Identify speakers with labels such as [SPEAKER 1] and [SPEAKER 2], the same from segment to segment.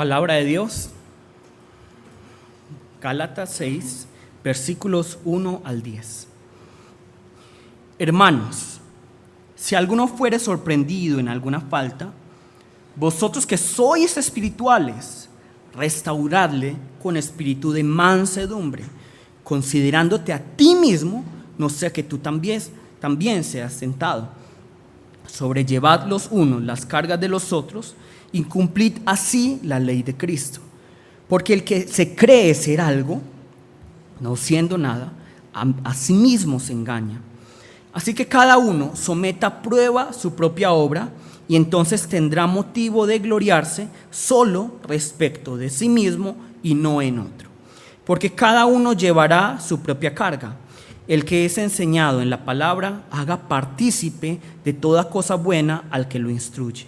[SPEAKER 1] Palabra de Dios, Gálatas 6, versículos 1 al 10. Hermanos, si alguno fuere sorprendido en alguna falta, vosotros que sois espirituales, restauradle con espíritu de mansedumbre, considerándote a ti mismo, no sea que tú también seas tentado. Sobrellevad los unos las cargas de los otros, y cumplid así la ley de Cristo. Porque el que se cree ser algo, no siendo nada, a sí mismo se engaña. Así que cada uno someta a prueba su propia obra, y entonces tendrá motivo de gloriarse solo respecto de sí mismo y no en otro. Porque cada uno llevará su propia carga. El que es enseñado en la palabra, haga partícipe de toda cosa buena al que lo instruye.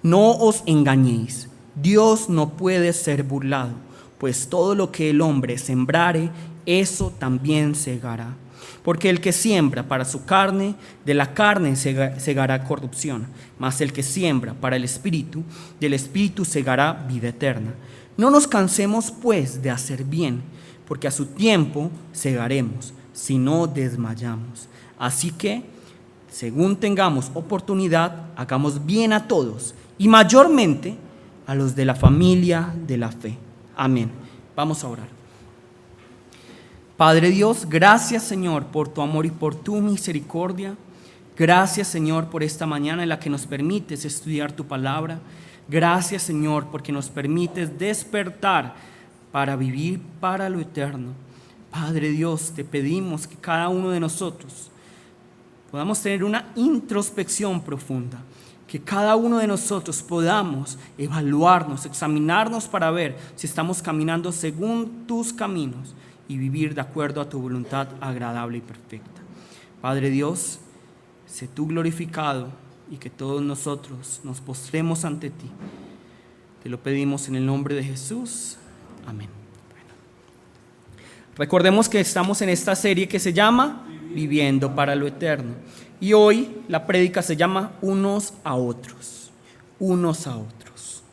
[SPEAKER 1] No os engañéis, Dios no puede ser burlado, pues todo lo que el hombre sembrare, eso también segará. Porque el que siembra para su carne, de la carne segará corrupción, mas el que siembra para el Espíritu, del Espíritu segará vida eterna. No nos cansemos pues de hacer bien, porque a su tiempo segaremos, si no desmayamos. Así que, según tengamos oportunidad, hagamos bien a todos, y mayormente a los de la familia de la fe. Amén. Vamos a orar. Padre Dios, gracias Señor por tu amor y por tu misericordia. Gracias Señor por esta mañana en la que nos permites estudiar tu palabra. Gracias Señor porque nos permites despertar para vivir para lo eterno. Padre Dios, te pedimos que cada uno de nosotros podamos tener una introspección profunda, que cada uno de nosotros podamos evaluarnos, examinarnos para ver si estamos caminando según tus caminos y vivir de acuerdo a tu voluntad agradable y perfecta. Padre Dios, sé tú glorificado y que todos nosotros nos postremos ante ti. Te lo pedimos en el nombre de Jesús. Amén. Recordemos que estamos en esta serie que se llama Viviendo para lo Eterno. Y hoy la prédica se llama Unos a Otros. Unos a otros.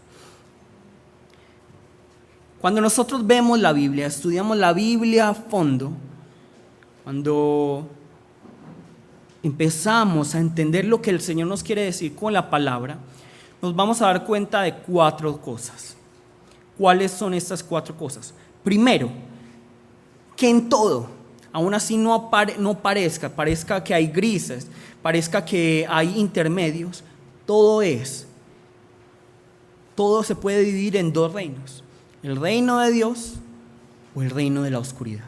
[SPEAKER 1] Cuando nosotros vemos la Biblia, estudiamos la Biblia a fondo, cuando empezamos a entender lo que el Señor nos quiere decir con la palabra, nos vamos a dar cuenta de 4 cosas. ¿Cuáles son estas 4 cosas? Primero, que en todo, aún así no parezca que hay grises, parezca que hay intermedios, todo se puede dividir en 2 reinos, el reino de Dios o el reino de la oscuridad.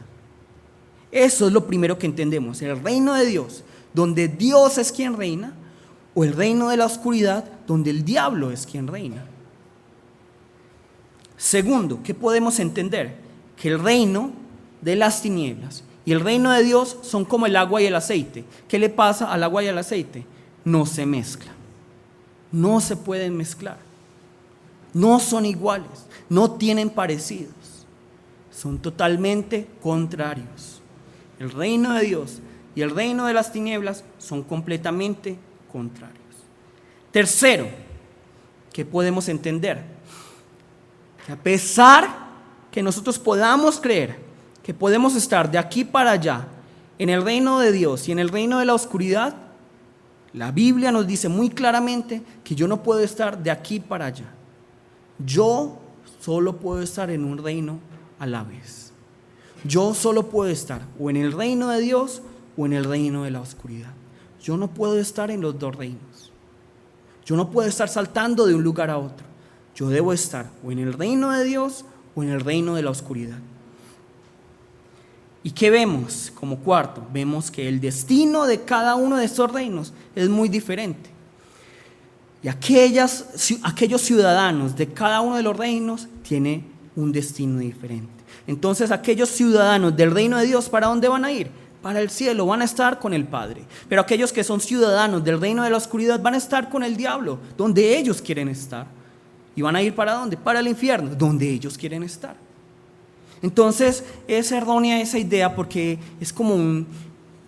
[SPEAKER 1] Eso es lo primero que entendemos, el reino de Dios, donde Dios es quien reina, o el reino de la oscuridad, donde el diablo es quien reina. Segundo, ¿qué podemos entender? Que el reino de las tinieblas y el reino de Dios son como el agua y el aceite. ¿Qué le pasa al agua y al aceite? No se mezclan, no se pueden mezclar, no son iguales, no tienen parecidos, son totalmente contrarios. El reino de Dios y el reino de las tinieblas son completamente contrarios. Tercero, ¿qué podemos entender? Que a pesar que nosotros podamos creer que podemos estar de aquí para allá en el reino de Dios y en el reino de la oscuridad, la Biblia nos dice muy claramente que yo no puedo estar de aquí para allá. Yo solo puedo estar en un reino a la vez. Yo solo puedo estar o en el reino de Dios o en el reino de la oscuridad. Yo no puedo estar en los 2 reinos. Yo no puedo estar saltando de un lugar a otro. Yo debo estar o en el reino de Dios o en el reino de la oscuridad. ¿Y qué vemos como cuarto? Vemos que el destino de cada uno de estos reinos es muy diferente. Y aquellos ciudadanos de cada uno de los reinos tienen un destino diferente. Entonces aquellos ciudadanos del reino de Dios, ¿para dónde van a ir? Para el cielo, van a estar con el Padre. Pero aquellos que son ciudadanos del reino de la oscuridad van a estar con el diablo, donde ellos quieren estar. ¿Y van a ir para dónde? Para el infierno, donde ellos quieren estar. Entonces es errónea esa idea porque es como un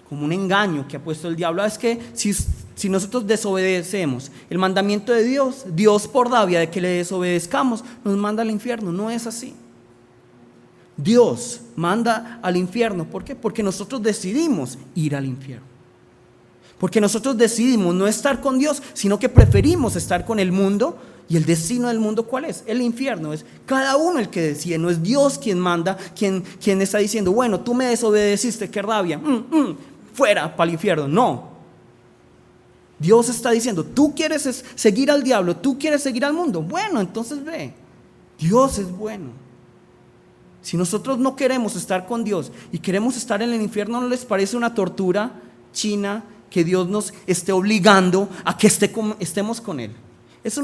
[SPEAKER 1] engaño que ha puesto el diablo. Es que si si nosotros desobedecemos el mandamiento de Dios, Dios por rabia de que le desobedezcamos nos manda al infierno. No es así. Dios manda al infierno. ¿Por qué? Porque nosotros decidimos ir al infierno. Porque nosotros decidimos no estar con Dios, sino que preferimos estar con el mundo. Y el destino del mundo, ¿cuál es? El infierno. Es cada uno el que decide. No es Dios quien manda, quien está diciendo, bueno, tú me desobedeciste, qué rabia, fuera para el infierno. No. Dios está diciendo, tú quieres seguir al diablo, tú quieres seguir al mundo. Bueno, entonces ve, Dios es bueno. Si nosotros no queremos estar con Dios y queremos estar en el infierno, ¿no les parece una tortura china que Dios nos esté obligando a que estemos con Él? Es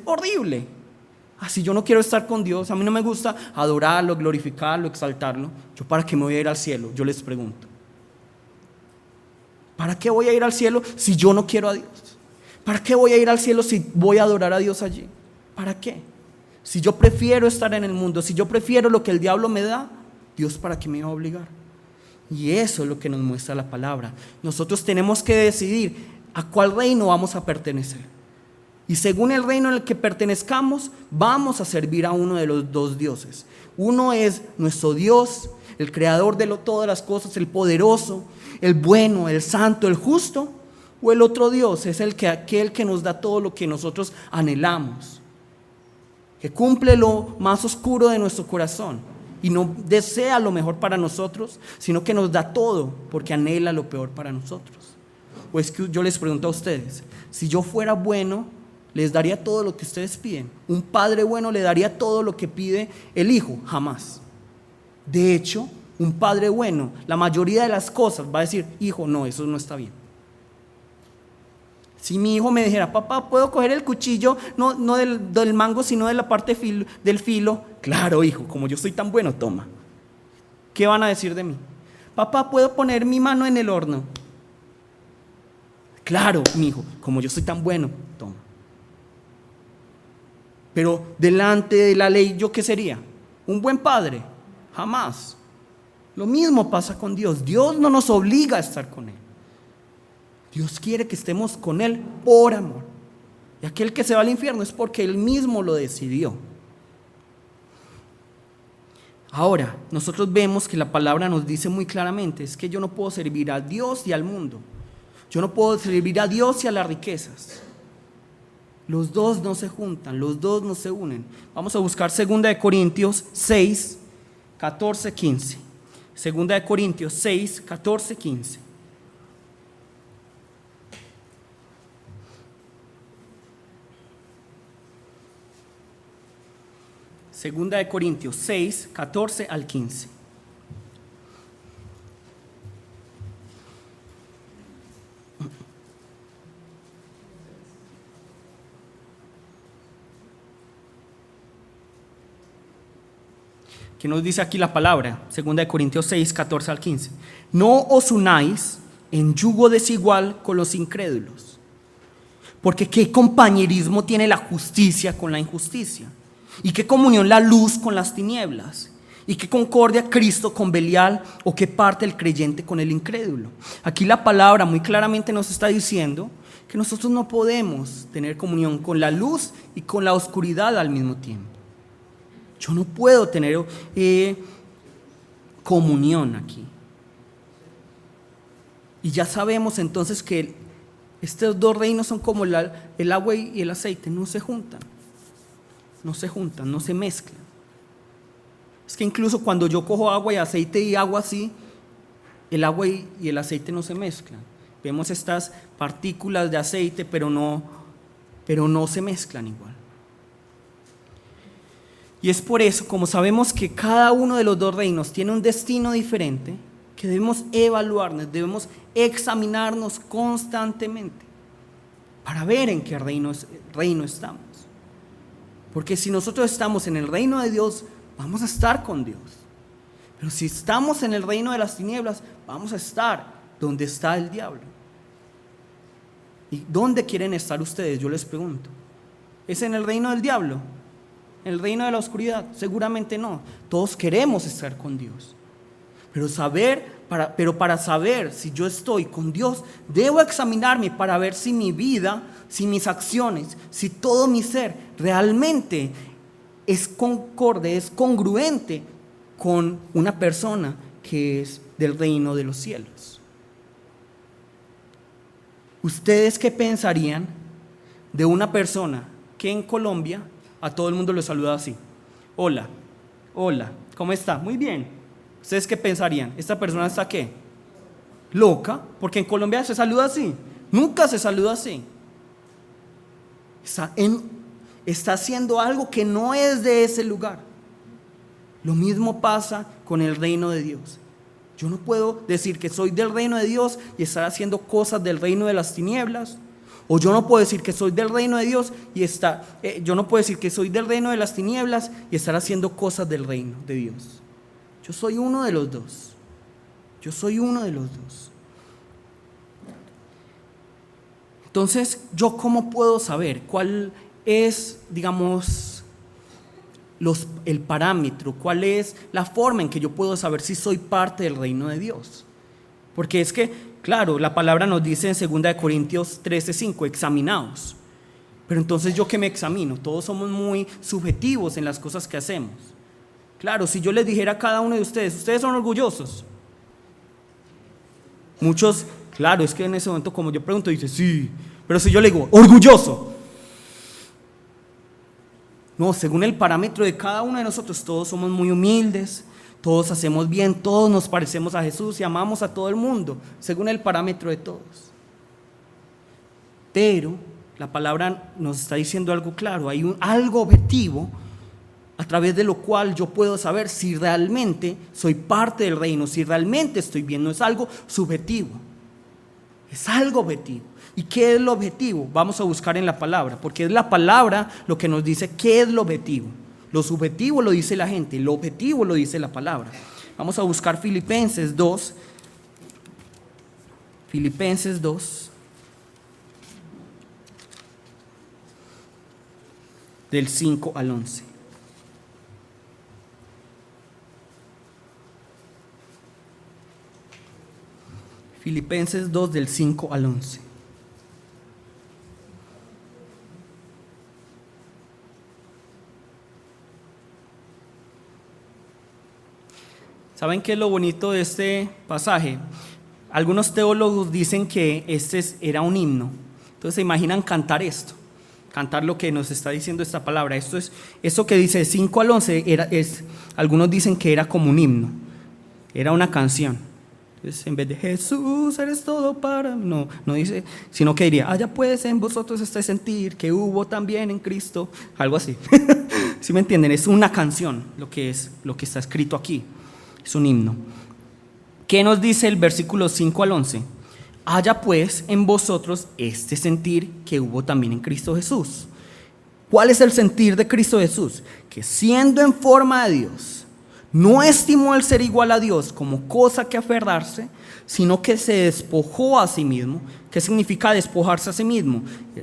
[SPEAKER 1] horrible. Si yo no quiero estar con Dios, a mí no me gusta adorarlo, glorificarlo, exaltarlo, ¿yo para qué me voy a ir al cielo? Yo les pregunto. ¿Para qué voy a ir al cielo si yo no quiero a Dios? ¿Para qué voy a ir al cielo si voy a adorar a Dios allí? ¿Para qué? Si yo prefiero estar en el mundo, si yo prefiero lo que el diablo me da, Dios ¿para qué me va a obligar? Y eso es lo que nos muestra la palabra. Nosotros tenemos que decidir a cuál reino vamos a pertenecer. Y según el reino en el que pertenezcamos, vamos a servir a uno de los dos dioses. Uno es nuestro Dios, el creador de todas las cosas, el poderoso, el bueno, el santo, el justo. O el otro Dios es aquel que nos da todo lo que nosotros anhelamos, que cumple lo más oscuro de nuestro corazón y no desea lo mejor para nosotros, sino que nos da todo porque anhela lo peor para nosotros. O es que yo les pregunto a ustedes, si yo fuera bueno, les daría todo lo que ustedes piden. Un padre bueno le daría todo lo que pide el hijo, jamás. De hecho, un padre bueno, la mayoría de las cosas va a decir, hijo, no, eso no está bien. Si mi hijo me dijera, papá, ¿puedo coger el cuchillo? No del mango, sino de la parte del filo. Claro, hijo, como yo soy tan bueno, toma. ¿Qué van a decir de mí? Papá, ¿puedo poner mi mano en el horno? Claro, mi hijo, como yo soy tan bueno, toma. Pero delante de la ley, ¿yo qué sería? ¿Un buen padre? Jamás. Lo mismo pasa con Dios. Dios no nos obliga a estar con Él. Dios quiere que estemos con Él por amor. Y aquel que se va al infierno es porque Él mismo lo decidió. Ahora, nosotros vemos que la palabra nos dice muy claramente, es que yo no puedo servir a Dios y al mundo. Yo no puedo servir a Dios y a las riquezas. Los dos no se juntan, los dos no se unen. Vamos a buscar 2 Corintios 6, 14, 15. 2 Corintios 6, 14, 15. Segunda de Corintios 6, 14 al 15. ¿Qué nos dice aquí la palabra? Segunda de Corintios 6, 14 al 15. No os unáis en yugo desigual con los incrédulos, porque ¿qué compañerismo tiene la justicia con la injusticia? ¿Y qué comunión la luz con las tinieblas? ¿Y qué concordia Cristo con Belial? ¿O qué parte el creyente con el incrédulo? Aquí la palabra muy claramente nos está diciendo que nosotros no podemos tener comunión con la luz y con la oscuridad al mismo tiempo. Yo no puedo tener comunión aquí. Y ya sabemos entonces que estos dos reinos son como el agua y el aceite, no se juntan. No se juntan, no se mezclan. Es que incluso cuando yo cojo agua y aceite y agua así, el agua y el aceite no se mezclan. Vemos estas partículas de aceite, pero no se mezclan igual. Y es por eso, como sabemos que cada uno de los dos reinos tiene un destino diferente, que debemos evaluarnos, debemos examinarnos constantemente para ver en qué reino estamos. Porque si nosotros estamos en el reino de Dios, vamos a estar con Dios. Pero si estamos en el reino de las tinieblas, vamos a estar donde está el diablo. ¿Y dónde quieren estar ustedes? Yo les pregunto. ¿Es en el reino del diablo? ¿En el reino de la oscuridad? Seguramente no. Todos queremos estar con Dios. Pero saber pero para saber si yo estoy con Dios, debo examinarme para ver si mi vida, si mis acciones, si todo mi ser realmente es concorde, es congruente con una persona que es del reino de los cielos. ¿Ustedes qué pensarían de una persona que en Colombia a todo el mundo le saluda así? Hola, hola, ¿cómo está? Muy bien. ¿Ustedes qué pensarían? ¿Esta persona está qué? Loca, porque en Colombia se saluda así. Nunca se saluda así. Está haciendo algo que no es de ese lugar. Lo mismo pasa con el reino de Dios. Yo no puedo decir que soy del reino de Dios y estar haciendo cosas del reino de las tinieblas. O yo no puedo decir que soy del reino de Dios yo no puedo decir que soy del reino de las tinieblas y estar haciendo cosas del reino de Dios. Yo soy uno de los dos. Yo soy uno de los dos. Entonces, ¿yo cómo puedo saber cuál es, digamos, el parámetro? ¿Cuál es la forma en que yo puedo saber si soy parte del reino de Dios? Porque es que, claro, la palabra nos dice en 2 Corintios 13:5, examinaos. Pero entonces, ¿yo qué me examino? Todos somos muy subjetivos en las cosas que hacemos. Claro, si yo les dijera a cada uno de ustedes, ¿ustedes son orgullosos? Muchos, claro, es que en ese momento como yo pregunto, dice, sí. Pero si yo le digo, orgulloso. No, según el parámetro de cada uno de nosotros, todos somos muy humildes, todos hacemos bien, todos nos parecemos a Jesús y amamos a todo el mundo, según el parámetro de todos. Pero la palabra nos está diciendo algo claro, hay algo objetivo a través de lo cual yo puedo saber si realmente soy parte del reino, si realmente estoy bien. No es algo subjetivo, es algo objetivo. ¿Y qué es lo objetivo? Vamos a buscar en la palabra, porque es la palabra lo que nos dice qué es lo objetivo. Lo subjetivo lo dice la gente, lo objetivo lo dice la palabra. Vamos a buscar Filipenses 2. Filipenses 2. Del 5 al 11. Filipenses 2 del 5 al 11. ¿Saben qué es lo bonito de este pasaje? Algunos teólogos dicen que era un himno. Entonces se imaginan cantar esto, cantar lo que nos está diciendo esta palabra. Esto que dice 5 al 11, algunos dicen que era como un himno, era una canción. Entonces, en vez de Jesús eres todo para mí, no dice, sino que diría, allá pues en vosotros este sentir que hubo también en Cristo, algo así. ¿Sí me entienden? Es una canción lo que está escrito aquí, es un himno. ¿Qué nos dice el versículo 5 al 11? Haya pues en vosotros este sentir que hubo también en Cristo Jesús. ¿Cuál es el sentir de Cristo Jesús? Que siendo en forma de Dios, no estimó el ser igual a Dios como cosa que aferrarse, sino que se despojó a sí mismo. ¿Qué significa despojarse a sí mismo?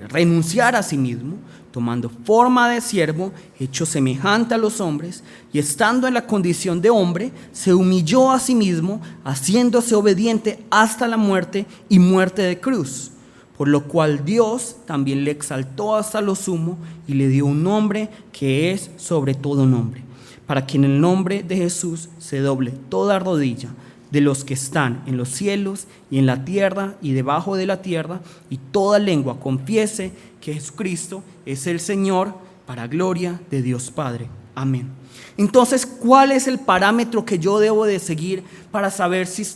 [SPEAKER 1] Renunciar a sí mismo, tomando forma de siervo, hecho semejante a los hombres, y estando en la condición de hombre, se humilló a sí mismo, haciéndose obediente hasta la muerte y muerte de cruz. Por lo cual Dios también le exaltó hasta lo sumo y le dio un nombre que es sobre todo nombre, para que en el nombre de Jesús se doble toda rodilla de los que están en los cielos y en la tierra y debajo de la tierra, y toda lengua confiese que Jesucristo es el Señor, para gloria de Dios Padre. Amén. Entonces, ¿cuál es el parámetro que yo debo de seguir para saber si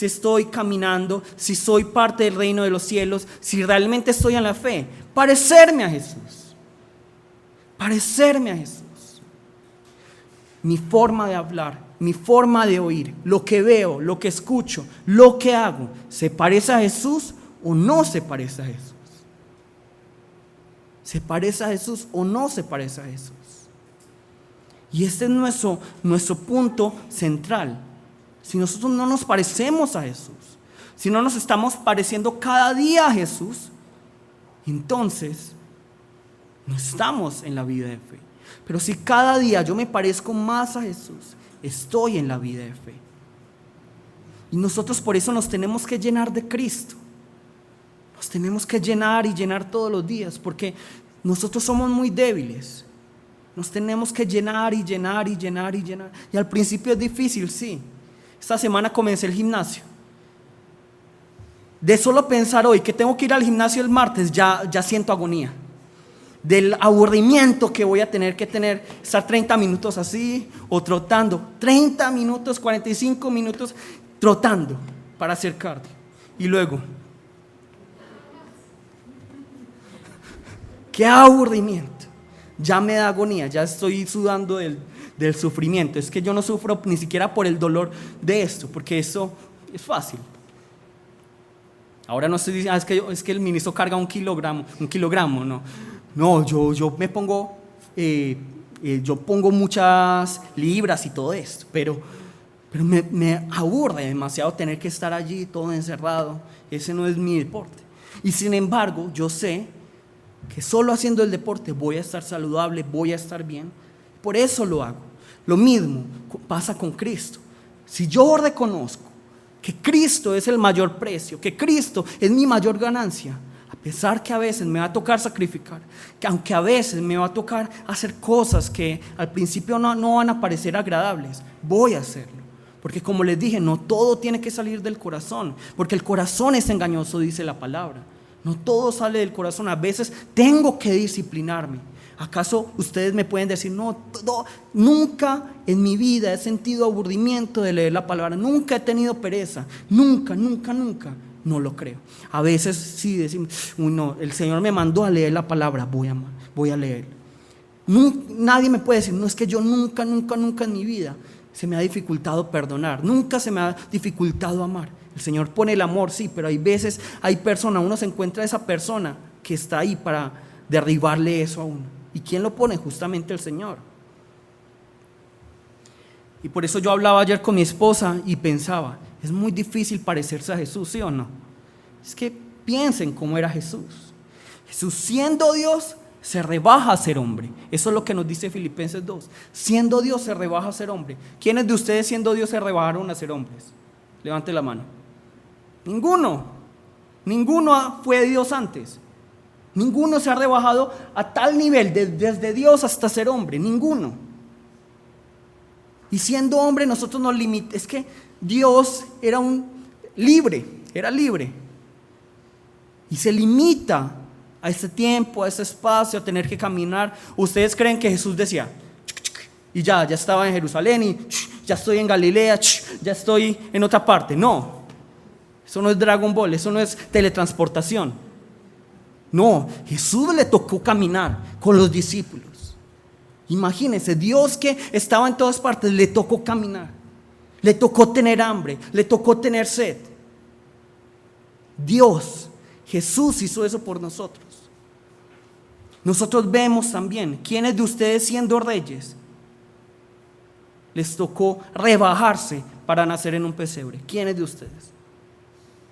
[SPEAKER 1] estoy caminando, si soy parte del reino de los cielos, si realmente estoy en la fe? Parecerme a Jesús. Parecerme a Jesús. Mi forma de hablar, mi forma de oír, lo que veo, lo que escucho, lo que hago, ¿se parece a Jesús o no se parece a Jesús? ¿Se parece a Jesús o no se parece a Jesús? Y este es nuestro punto central. Si nosotros no nos parecemos a Jesús, si no nos estamos pareciendo cada día a Jesús, entonces no estamos en la vida de fe. Pero si cada día yo me parezco más a Jesús, estoy en la vida de fe. Y nosotros por eso nos tenemos que llenar de Cristo. Nos tenemos que llenar y llenar todos los días, porque nosotros somos muy débiles. Nos tenemos que llenar y llenar y llenar y llenar. Y al principio es difícil, sí. Esta semana comencé el gimnasio. De solo pensar hoy que tengo que ir al gimnasio el martes, ya siento agonía. Del aburrimiento que voy a tener que estar 30 minutos así o trotando. 30 minutos, 45 minutos trotando para hacer cardio. Y luego, qué aburrimiento. Ya me da agonía, ya estoy sudando del sufrimiento. Es que yo no sufro ni siquiera por el dolor de esto, porque eso es fácil. Ahora no estoy diciendo, es que el ministro carga un kilogramo, no. No, yo me pongo, yo pongo muchas libras y todo esto, pero me aburre demasiado tener que estar allí todo encerrado. Ese no es mi deporte. Y sin embargo, yo sé que solo haciendo el deporte voy a estar saludable, voy a estar bien. Por eso lo hago. Lo mismo pasa con Cristo. Si yo reconozco que Cristo es el mayor precio, que Cristo es mi mayor ganancia, a pesar que a veces me va a tocar sacrificar, que aunque a veces me va a tocar hacer cosas que al principio no van a parecer agradables, voy a hacerlo. Porque como les dije, no todo tiene que salir del corazón, porque el corazón es engañoso, dice la palabra. No todo sale del corazón, a veces tengo que disciplinarme. ¿Acaso ustedes me pueden decir, nunca en mi vida he sentido aburrimiento de leer la palabra, nunca he tenido pereza, nunca? No lo creo. A veces sí decimos, no, el Señor me mandó a leer la palabra, voy a leer. Nadie me puede decir, no, es que yo nunca en mi vida se me ha dificultado perdonar, nunca se me ha dificultado amar. El Señor pone el amor, sí, pero hay veces, hay personas, uno se encuentra esa persona que está ahí para derribarle eso a uno. ¿Y quién lo pone? Justamente el Señor. Y por eso yo hablaba ayer con mi esposa y pensaba, es muy difícil parecerse a Jesús, ¿sí o no? Es que piensen cómo era Jesús. Jesús, siendo Dios, se rebaja a ser hombre. Eso es lo que nos dice Filipenses 2. Siendo Dios, se rebaja a ser hombre. ¿Quiénes de ustedes siendo Dios se rebajaron a ser hombres? Levante la mano. Ninguno fue Dios antes. Ninguno se ha rebajado a tal nivel, desde Dios hasta ser hombre, ninguno. Y siendo hombre nosotros nos limitamos, es que Dios era libre. Y se limita a ese tiempo, a ese espacio, a tener que caminar. ¿Ustedes creen que Jesús decía, y ya estaba en Jerusalén y ya estoy en Galilea, ya estoy en otra parte? No. Eso no es Dragon Ball, eso no es teletransportación. No, Jesús le tocó caminar con los discípulos. Imagínense, Dios que estaba en todas partes, le tocó caminar. Le tocó tener hambre, le tocó tener sed. Dios, Jesús hizo eso por nosotros. Nosotros vemos también, ¿quiénes de ustedes siendo reyes les tocó rebajarse para nacer en un pesebre? ¿Quiénes de ustedes?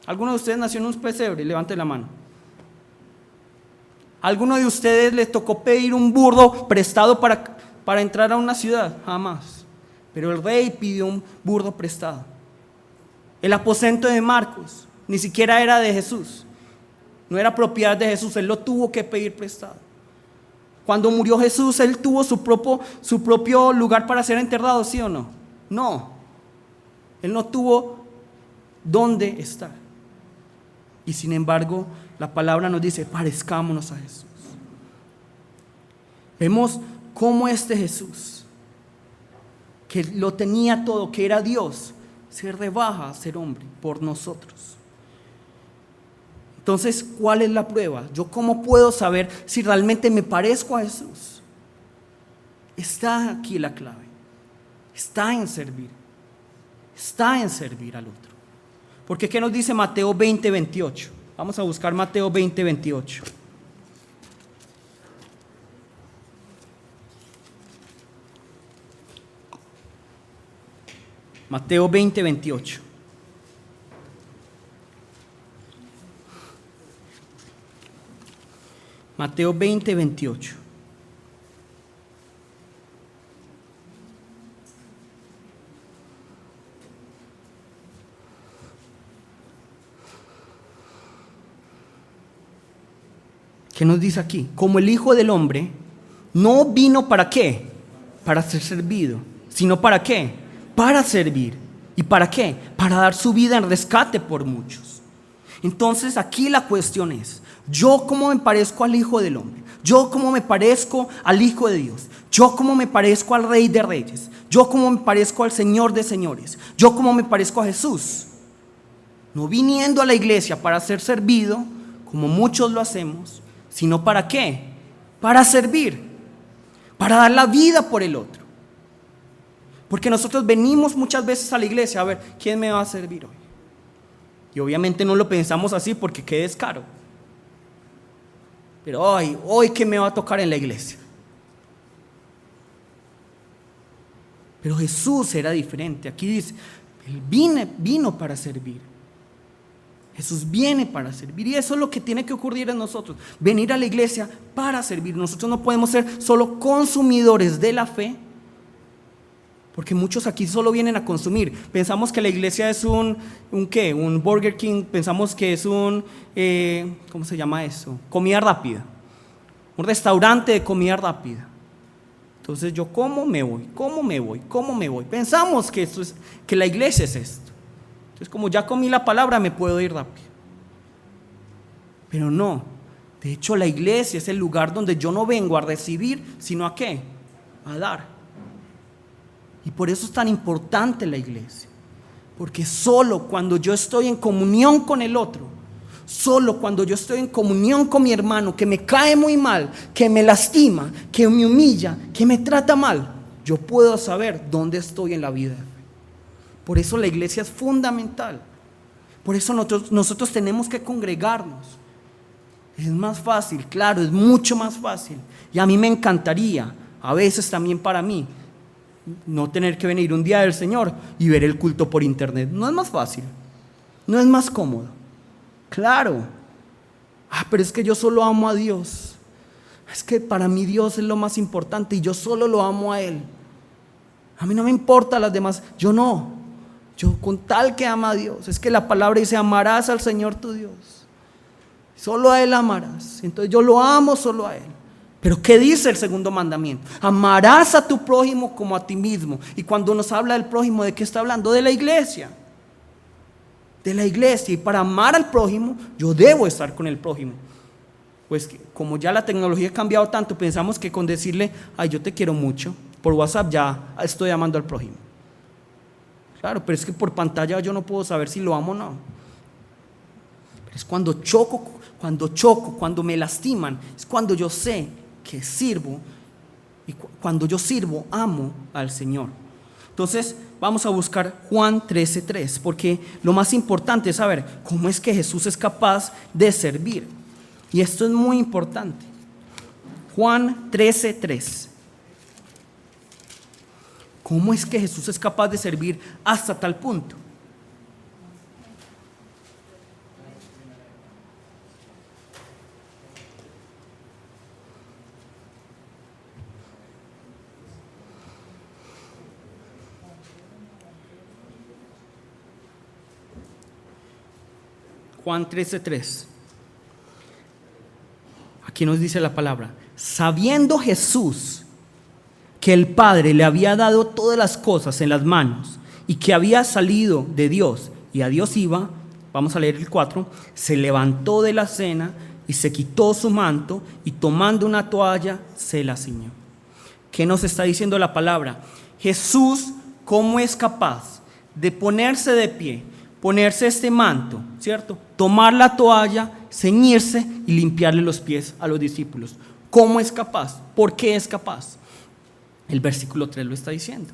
[SPEAKER 1] ¿Alguno de ustedes nació en un pesebre? Levante la mano. ¿Alguno de ustedes les tocó pedir un burro prestado para entrar a una ciudad? Jamás. Pero el rey pidió un burro prestado. El aposento de Marcos ni siquiera era de Jesús. No era propiedad de Jesús, él lo tuvo que pedir prestado. Cuando murió Jesús, él tuvo su propio lugar para ser enterrado, ¿sí o no? No. Él no tuvo dónde estar. Y sin embargo, la palabra nos dice, parezcámonos a Jesús. Vemos cómo este Jesús, que lo tenía todo, que era Dios, se rebaja a ser hombre por nosotros. Entonces, ¿cuál es la prueba? ¿Yo cómo puedo saber si realmente me parezco a Jesús? Está aquí la clave. Está en servir. Está en servir al otro. Porque ¿qué nos dice Mateo 20:28? Vamos a buscar Mateo 20:28. Mateo 20:28. Mateo 20:28. ¿Qué nos dice aquí? Como el Hijo del Hombre no vino para qué, para ser servido, sino para qué, para servir. ¿Y para qué? Para dar su vida en rescate por muchos. Entonces aquí la cuestión es, ¿yo cómo me parezco al Hijo del Hombre? ¿Yo cómo me parezco al Hijo de Dios? ¿Yo cómo me parezco al Rey de Reyes? ¿Yo cómo me parezco al Señor de Señores? ¿Yo cómo me parezco a Jesús? No viniendo a la iglesia para ser servido, como muchos lo hacemos, sino ¿para qué? Para servir, para dar la vida por el otro. Porque nosotros venimos muchas veces a la iglesia a ver, ¿quién me va a servir hoy? Y obviamente no lo pensamos así porque qué descaro. Pero hoy ¿qué me va a tocar en la iglesia? Pero Jesús era diferente. Aquí dice, Él vino para servir. Jesús viene para servir, y eso es lo que tiene que ocurrir en nosotros, venir a la iglesia para servir. Nosotros no podemos ser solo consumidores de la fe, porque muchos aquí solo vienen a consumir. Pensamos que la iglesia es un Burger King, pensamos que es ¿cómo se llama eso? Comida rápida, un restaurante de comida rápida. Entonces yo ¿cómo me voy? Pensamos que la iglesia es esto. Entonces, como ya comí la palabra, me puedo ir rápido. Pero no. De hecho, la iglesia es el lugar donde yo no vengo a recibir, sino ¿a qué? A dar. Y por eso es tan importante la iglesia. Porque solo cuando yo estoy en comunión con el otro, solo cuando yo estoy en comunión con mi hermano, que me cae muy mal, que me lastima, que me humilla, que me trata mal, yo puedo saber dónde estoy en la vida. Por eso la iglesia es fundamental. Por eso nosotros tenemos que congregarnos. Es más fácil, claro, es mucho más fácil. Y a mí me encantaría, a veces también para mí, no tener que venir un día del Señor y ver el culto por internet. No es más fácil, no es más cómodo. Claro. Pero es que yo solo amo a Dios. Es que para mí Dios es lo más importante y yo solo lo amo a Él. A mí no me importa las demás, yo no. Yo con tal que ama a Dios, es que la palabra dice amarás al Señor tu Dios, solo a Él amarás. Entonces yo lo amo solo a Él. Pero ¿qué dice el segundo mandamiento? Amarás a tu prójimo como a ti mismo. Y cuando nos habla del prójimo, ¿de qué está hablando? De la iglesia. De la iglesia. Y para amar al prójimo, yo debo estar con el prójimo. Pues como ya la tecnología ha cambiado tanto, pensamos que con decirle, yo te quiero mucho, por WhatsApp ya estoy amando al prójimo. Claro, pero es que por pantalla yo no puedo saber si lo amo o no. Pero es cuando choco, cuando me lastiman, es cuando yo sé que sirvo, y cuando yo sirvo, amo al Señor. Entonces vamos a buscar Juan 13:3, porque lo más importante es saber cómo es que Jesús es capaz de servir. Y esto es muy importante. Juan 13:3. ¿Cómo es que Jesús es capaz de servir hasta tal punto? Juan 13:3. Aquí nos dice la palabra: sabiendo Jesús que el Padre le había dado todas las cosas en las manos y que había salido de Dios y a Dios iba, vamos a leer el 4, se levantó de la cena y se quitó su manto y tomando una toalla se la ciñó. ¿Qué nos está diciendo la palabra? Jesús, ¿cómo es capaz de ponerse de pie, ponerse este manto, ¿cierto? Tomar la toalla, ceñirse y limpiarle los pies a los discípulos? ¿Cómo es capaz? ¿Por qué es capaz? El versículo 3 lo está diciendo.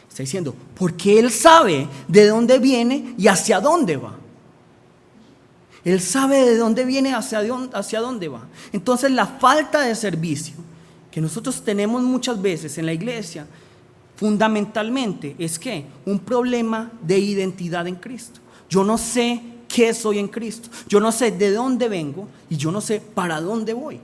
[SPEAKER 1] Está diciendo, porque Él sabe de dónde viene y hacia dónde va. Él sabe de dónde viene, hacia dónde va. Entonces la falta de servicio que nosotros tenemos muchas veces en la iglesia, fundamentalmente es que un problema de identidad en Cristo. Yo no sé qué soy en Cristo. Yo no sé de dónde vengo y yo no sé para dónde voy.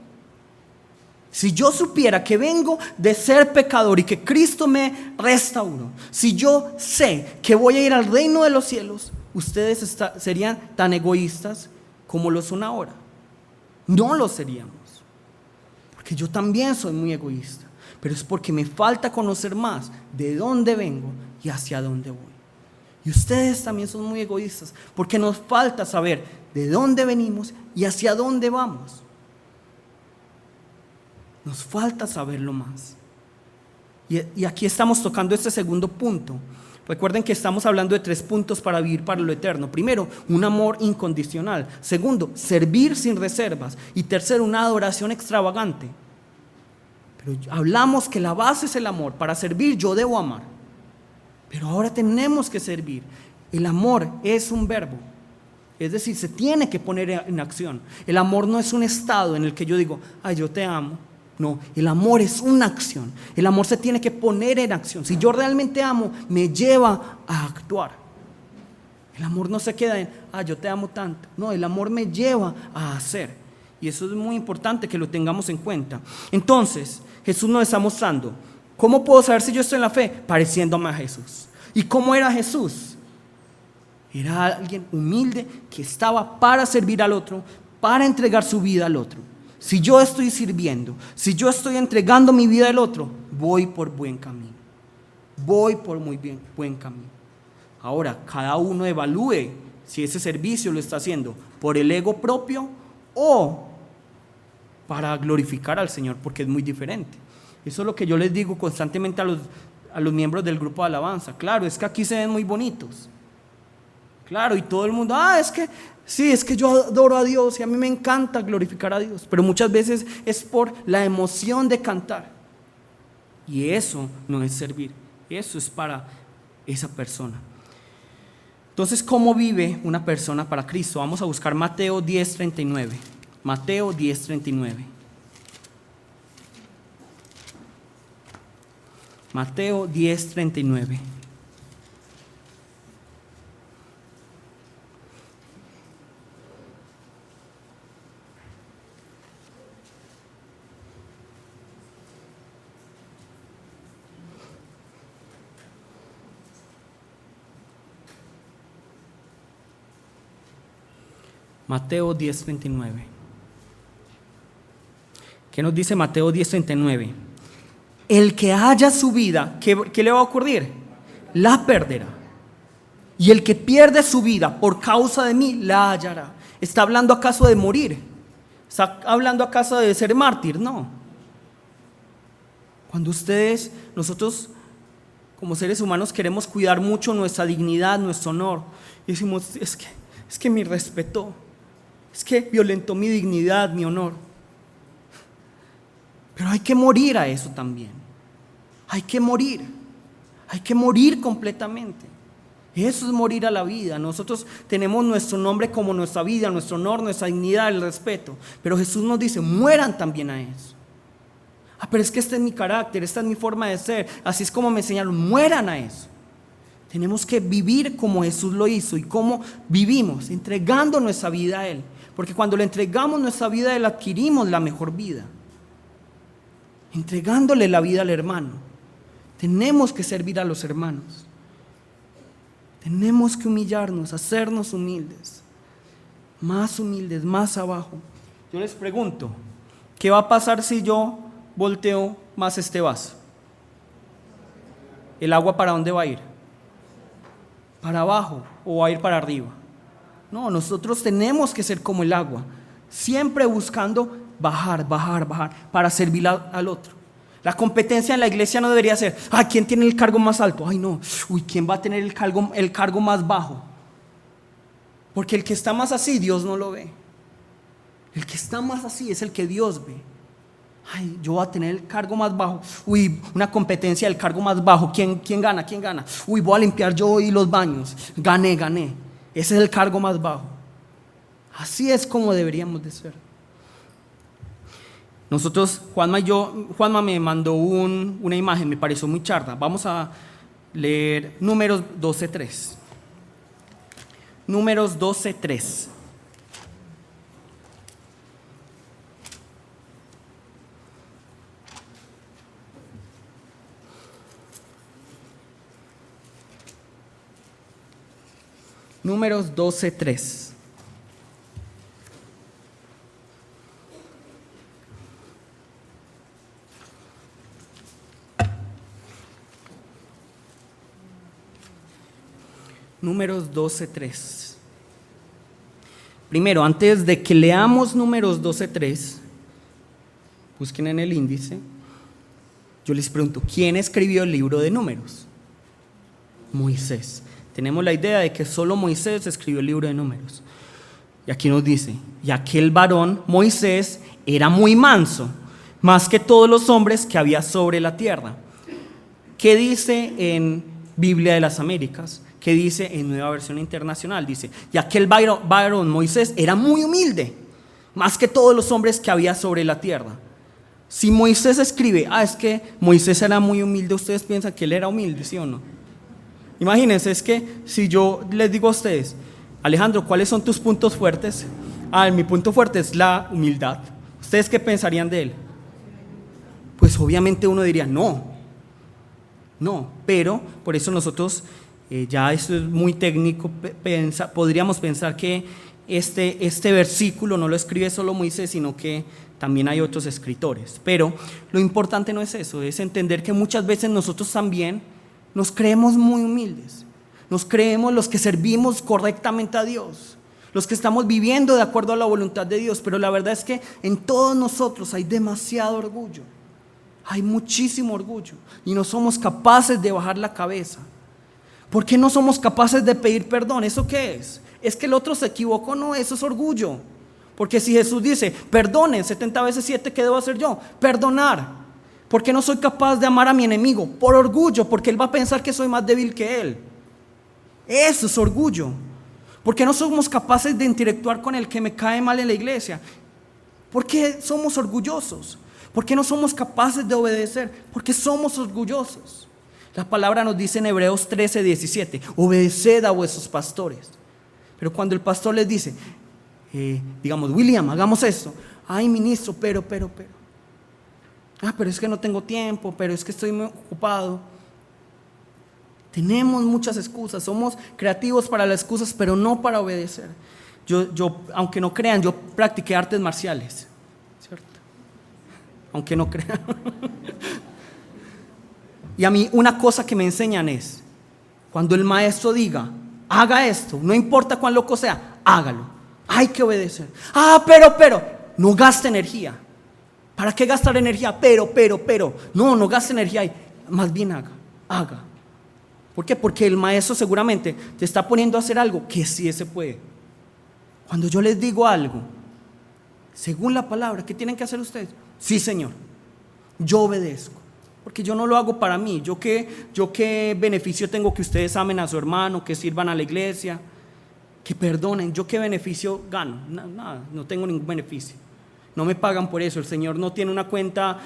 [SPEAKER 1] Si yo supiera que vengo de ser pecador y que Cristo me restauró, si yo sé que voy a ir al reino de los cielos, ustedes serían tan egoístas como lo son ahora. No lo seríamos. porque yo también soy muy egoísta, pero es porque me falta conocer más de dónde vengo y hacia dónde voy. Y ustedes también son muy egoístas, porque nos falta saber de dónde venimos y hacia dónde vamos. Nos falta saberlo más. Y aquí estamos tocando este segundo punto. Recuerden que estamos hablando de 3 puntos para vivir para lo eterno. Primero, un amor incondicional. Segundo, servir sin reservas. Y tercero, una adoración extravagante. Pero hablamos que la base es el amor. Para servir yo debo amar. Pero ahora tenemos que servir. El amor es un verbo. Es decir, se tiene que poner en acción. El amor no es un estado en el que yo digo, ay, yo te amo. No, el amor es una acción. El amor se tiene que poner en acción. Si yo realmente amo, me lleva a actuar. El amor no se queda en, yo te amo tanto. No, el amor me lleva a hacer. Y eso es muy importante que lo tengamos en cuenta. Entonces, Jesús nos está mostrando, ¿cómo puedo saber si yo estoy en la fe? Pareciéndome a Jesús. ¿Y cómo era Jesús? Era alguien humilde que estaba para servir al otro, para entregar su vida al otro. Si yo estoy sirviendo, si yo estoy entregando mi vida al otro, voy por buen camino. Voy por buen camino. Ahora, cada uno evalúe si ese servicio lo está haciendo por el ego propio o para glorificar al Señor, porque es muy diferente. Eso es lo que yo les digo constantemente a los miembros del grupo de alabanza. Claro, es que aquí se ven muy bonitos. Claro, y todo el mundo, es que sí, es que yo adoro a Dios y a mí me encanta glorificar a Dios, pero muchas veces es por la emoción de cantar. Y eso no es servir, eso es para esa persona. Entonces, ¿cómo vive una persona para Cristo? Vamos a buscar Mateo 10:39. Mateo 10:39. Mateo 10:39. Mateo 10:39. ¿Qué nos dice Mateo 10:39? El que haya su vida, ¿qué le va a ocurrir? La perderá. Y el que pierde su vida por causa de mí, la hallará. ¿Está hablando acaso de morir? ¿Está hablando acaso de ser mártir? No. Cuando nosotros como seres humanos queremos cuidar mucho nuestra dignidad, nuestro honor, y decimos, es que me respetó. Es que violentó mi dignidad, mi honor. Pero hay que morir a eso también. Hay que morir completamente. Eso es morir a la vida. Nosotros tenemos nuestro nombre como nuestra vida, nuestro honor, nuestra dignidad, el respeto. Pero Jesús nos dice, mueran también a eso. Pero es que este es mi carácter, esta es mi forma de ser. Así es como me enseñaron, mueran a eso. Tenemos que vivir como Jesús lo hizo. ¿Y cómo vivimos? Entregando nuestra vida a Él. Porque cuando le entregamos nuestra vida a Él, adquirimos la mejor vida. Entregándole la vida al hermano. Tenemos que servir a los hermanos. Tenemos que humillarnos, hacernos humildes. Más abajo. Yo les pregunto, ¿qué va a pasar si yo volteo más este vaso? ¿El agua para dónde va a ir? ¿Para abajo o va a ir para arriba? No, nosotros tenemos que ser como el agua, siempre buscando bajar para servir al otro. La competencia en la iglesia no debería ser, ¿quién tiene el cargo más alto? No, ¿quién va a tener el cargo más bajo? Porque el que está más así, Dios no lo ve. El que está más así es el que Dios ve. Yo voy a tener el cargo más bajo. Una competencia del cargo más bajo. ¿Quién gana? Voy a limpiar yo hoy los baños. Gané. Ese es el cargo más bajo. Así es como deberíamos de ser. Nosotros, Juanma me mandó una imagen, me pareció muy charda. Vamos a leer Números 12:3. Números 12:3. Números 12:3. Números 12:3. Primero, antes de que leamos Números 12:3, busquen en el índice, yo les pregunto, ¿quién escribió el libro de Números? Moisés. Tenemos la idea de que solo Moisés escribió el libro de Números. Y aquí nos dice, y aquel varón, Moisés, era muy manso, más que todos los hombres que había sobre la tierra. ¿Qué dice en Biblia de las Américas? ¿Qué dice en Nueva Versión Internacional? Dice, y aquel varón, Moisés, era muy humilde, más que todos los hombres que había sobre la tierra. Si Moisés escribe, es que Moisés era muy humilde, ¿ustedes piensan que él era humilde, sí o no? Imagínense, es que si yo les digo a ustedes, Alejandro, ¿cuáles son tus puntos fuertes? Mi punto fuerte es la humildad. ¿Ustedes qué pensarían de él? Pues obviamente uno diría, no, pero por eso nosotros, ya esto es muy técnico, podríamos pensar que este versículo no lo escribe solo Moisés, sino que también hay otros escritores. Pero lo importante no es eso, es entender que muchas veces nosotros también nos creemos muy humildes, nos creemos los que servimos correctamente a Dios, los que estamos viviendo de acuerdo a la voluntad de Dios, pero la verdad es que en todos nosotros hay demasiado orgullo, hay muchísimo orgullo y no somos capaces de bajar la cabeza. ¿Por qué no somos capaces de pedir perdón? ¿Eso qué es? ¿Es que el otro se equivocó? No, eso es orgullo. Porque si Jesús dice, perdonen 70 veces 7, ¿qué debo hacer yo? Perdonar. ¿Por qué no soy capaz de amar a mi enemigo? Por orgullo, porque él va a pensar que soy más débil que él. Eso es orgullo. ¿Por qué no somos capaces de interactuar con el que me cae mal en la iglesia? ¿Por qué somos orgullosos? ¿Por qué no somos capaces de obedecer? Porque somos orgullosos. La palabra nos dice en Hebreos 13:17, obedeced a vuestros pastores. Pero cuando el pastor les dice, digamos, William, hagamos esto. Ay, ministro, pero. Pero es que no tengo tiempo, pero es que estoy muy ocupado. Tenemos muchas excusas, somos creativos para las excusas, pero no para obedecer. Yo, aunque no crean, yo practiqué artes marciales, ¿cierto? Aunque no crean. Y a mí una cosa que me enseñan es, cuando el maestro diga, haga esto, no importa cuán loco sea, hágalo. Hay que obedecer. Pero, no gaste energía. ¿Para qué gastar energía? Pero. No gaste energía ahí. Más bien haga. ¿Por qué? Porque el maestro seguramente te está poniendo a hacer algo que sí se puede. Cuando yo les digo algo, según la palabra, ¿qué tienen que hacer ustedes? Sí, Señor, yo obedezco. Porque yo no lo hago para mí. ¿Yo qué beneficio tengo que ustedes amen a su hermano, que sirvan a la iglesia, que perdonen? ¿Yo qué beneficio gano? Nada, no tengo ningún beneficio. No me pagan por eso. El Señor no tiene una cuenta,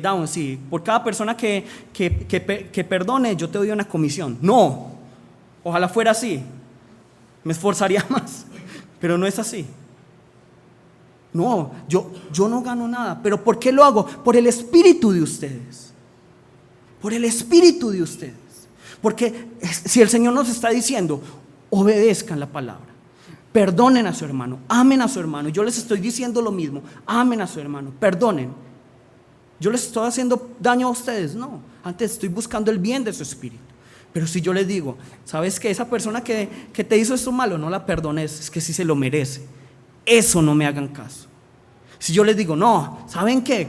[SPEAKER 1] down, sí, por cada persona que perdone, yo te doy una comisión. No, ojalá fuera así. Me esforzaría más, pero no es así. No, yo no gano nada. ¿Pero por qué lo hago? Por el espíritu de ustedes. Por el espíritu de ustedes. Porque si el Señor nos está diciendo, obedezcan la palabra, perdonen a su hermano, amen a su hermano. Yo les estoy diciendo lo mismo, amen a su hermano, perdonen. ¿Yo les estoy haciendo daño a ustedes? No, antes estoy buscando el bien de su espíritu. Pero si yo les digo, ¿sabes que esa persona que te hizo esto malo, no la perdones? Es que sí se lo merece. Eso no me hagan caso. Si yo les digo, no, ¿saben qué?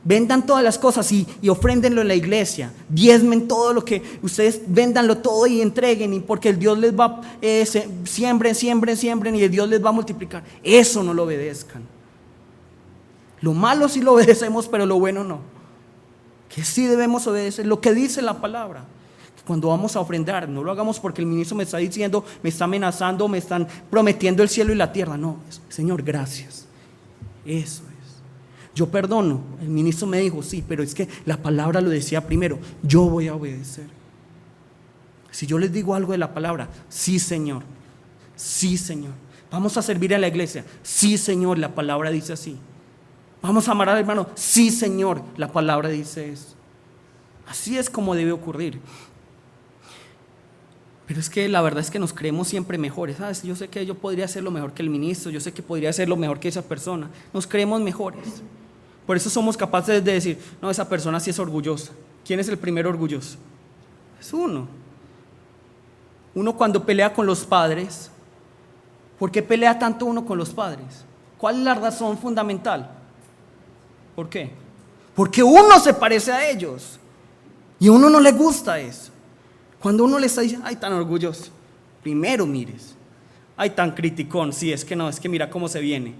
[SPEAKER 1] Vendan todas las cosas y ofréndenlo en la iglesia, diezmen todo lo que ustedes, véndanlo todo y entreguen, y porque el Dios les va, siembren y el Dios les va a multiplicar. Eso no lo obedezcan. Lo malo sí lo obedecemos, pero lo bueno no. Que sí debemos obedecer lo que dice la palabra. Cuando vamos a ofrendar, no lo hagamos porque el ministro me está diciendo, me está amenazando, me están prometiendo el cielo y la tierra. No, Señor, gracias. Eso es. Yo perdono. El ministro me dijo, sí, pero es que la palabra lo decía primero. Yo voy a obedecer. Si yo les digo algo de la palabra, sí, Señor. Sí, Señor. Vamos a servir a la iglesia. Sí, Señor, la palabra dice así. Vamos a amar al hermano. Sí, Señor, la palabra dice eso. Así es como debe ocurrir. Pero es que la verdad es que nos creemos siempre mejores. ¿Sabes? Yo sé que yo podría hacerlo mejor que el ministro, yo sé que podría hacerlo mejor que esa persona. Nos creemos mejores. Por eso somos capaces de decir, no, esa persona sí es orgullosa. ¿Quién es el primero orgulloso? Es uno. Uno cuando pelea con los padres, ¿por qué pelea tanto uno con los padres? ¿Cuál es la razón fundamental? ¿Por qué? Porque uno se parece a ellos y a uno no le gusta eso. Cuando uno le está diciendo, ay, tan orgulloso, primero mires, ay, tan criticón, sí, es que no, es que mira cómo se viene.